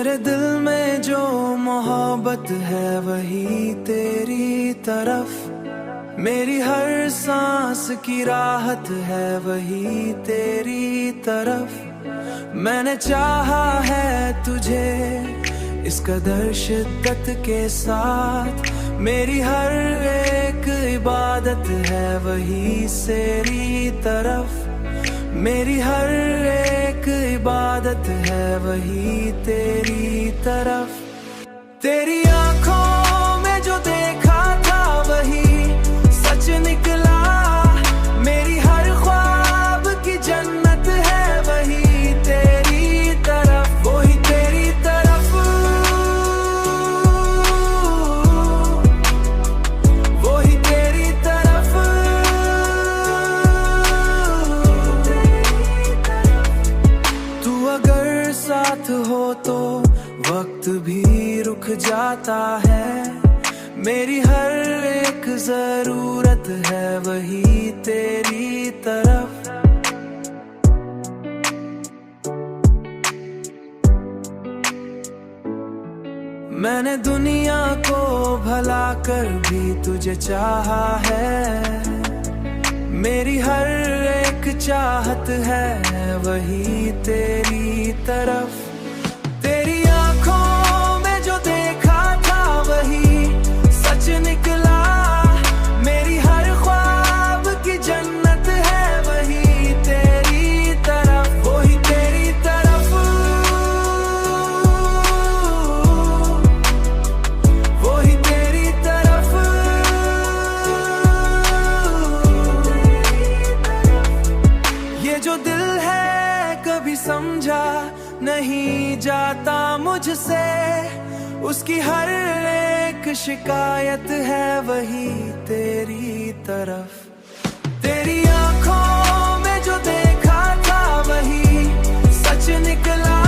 मेरे दिल में जो मोहब्बत है वही तेरी तरफ, मेरी हर सांस की राहत है वही तेरी तरफ। मैंने चाहा है तुझे इस कदर शिद्दत के साथ, मेरी हर एक इबादत है वही तेरी तरफ, मेरी हर एक इबादत है वही तेरी तरफ। तेरी आंखों में जो देखा था वही सच निकला, मेरी हर ख्वाब की जन्नत है वही तेरी तरफ, वही तेरी तरफ, वही तेरी तरफ। तू अगर साथ हो तो वक्त भी रुक जाता है, मेरी हर एक जरूरत है वही तेरी तरफ। मैंने दुनिया को भला कर भी तुझे चाहा है, मेरी हर एक चाहत है वही तेरी तरफ। तेरी आंखों में जो देखा था वही सच निकला, मेरी हर ख्वाब की जन्नत है वही तेरी तरफ, वही तेरी तरफ, वही तेरी तरफ। ये जो दिल है कभी समझा नहीं जाता मुझसे, उसकी हर एक शिकायत है वही तेरी तरफ। तेरी आंखों में जो देखा था वही सच निकला,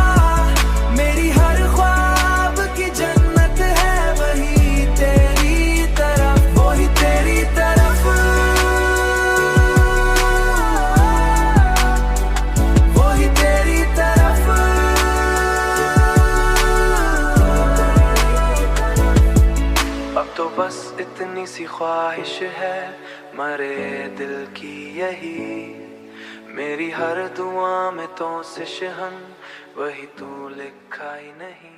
मेरी हर ख्वाब की जन्नत है वही तेरी तरफ, वही तेरी तरफ, वही तेरी तरफ। अब तो बस इतनी सी ख्वाहिश है मरे दिल की यही, मेरी हर दुआ में तो सिशहन वही तू लिखा ही नहीं।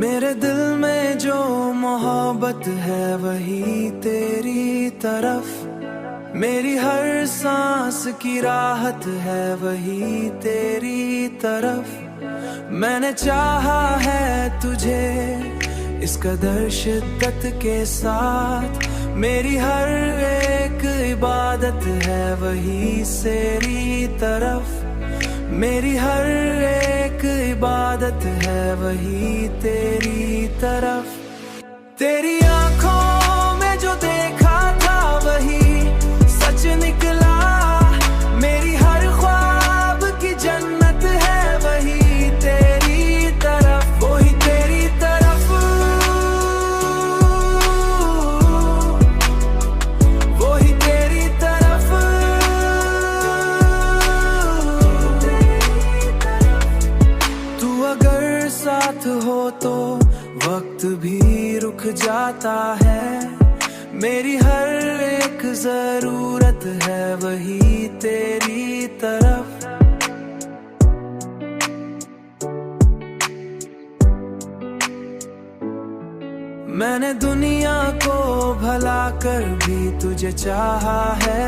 मेरे दिल में जो मोहब्बत है वही तेरी तरफ, मेरी हर सांस की राहत है वही तेरी तरफ। मैंने चाहा है तुझे इस कदर शिद्दत के साथ, मेरी हर एक इबादत है वही तेरी तरफ, मेरी हर एक इबादत है वही तेरी तरफ। तेरी आंखों में जो देखा था वही सच निकला, मेरी हर ख्वाब की जन्नत है वही तेरी तरफ, वही तेरी तरफ, वही तेरी तरफ। तू अगर साथ हो तो वक्त भी रुक जाता है, मेरी हर एक जरूरत है वही तेरी तरफ। मैंने दुनिया को भला कर भी तुझे चाहा है,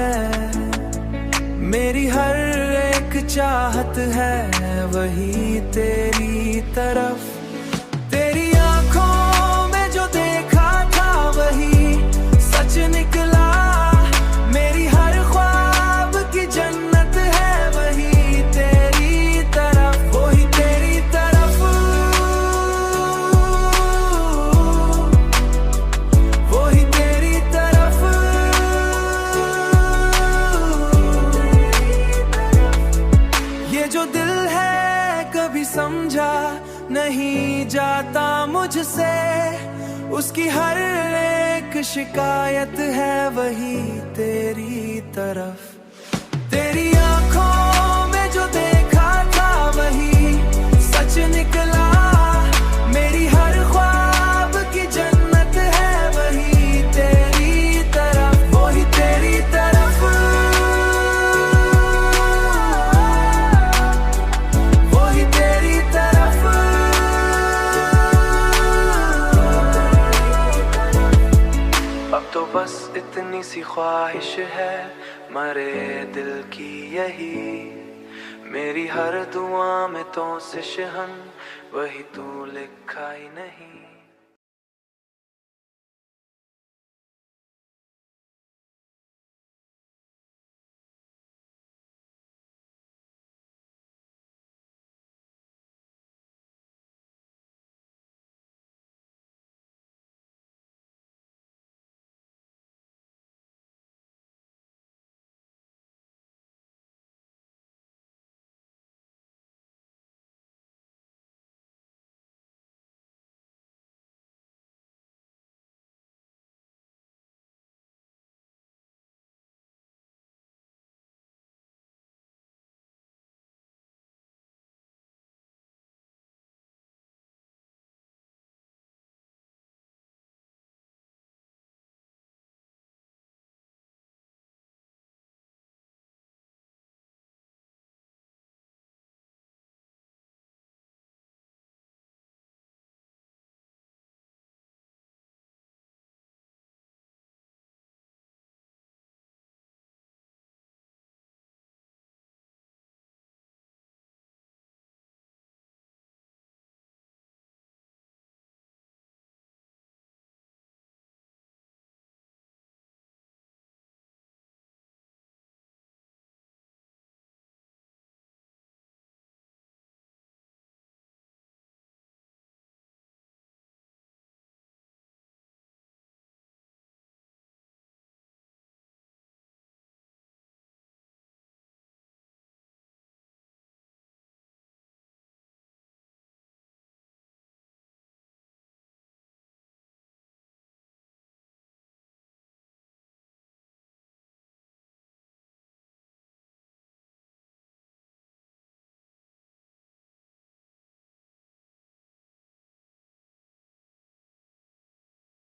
मेरी हर एक चाहत है वही तेरी तरफ। तेरी आंखों में जो देखा था वही सच निकला, मेरी हर ख्वाब की जन्नत है वही तेरी तरफ, वही तेरी तरफ, वही तेरी तरफ। ये जो दिल है कभी समझा नहीं जाता मुझसे, उसकी हर एक शिकायत है वही तेरी तरफ। तेरी आंखों में जो देखा था वही सच निकला, मेरी हर ख्वाब की जन्नत है वही तेरी तरफ, वही तेरी तरफ, वही तेरी तरफ। अब तो बस इतनी सी ख्वाहिश है मरे दिल की यही, मेरी हर दुआ में तो सिशहन वही तू लिखा ही नहीं।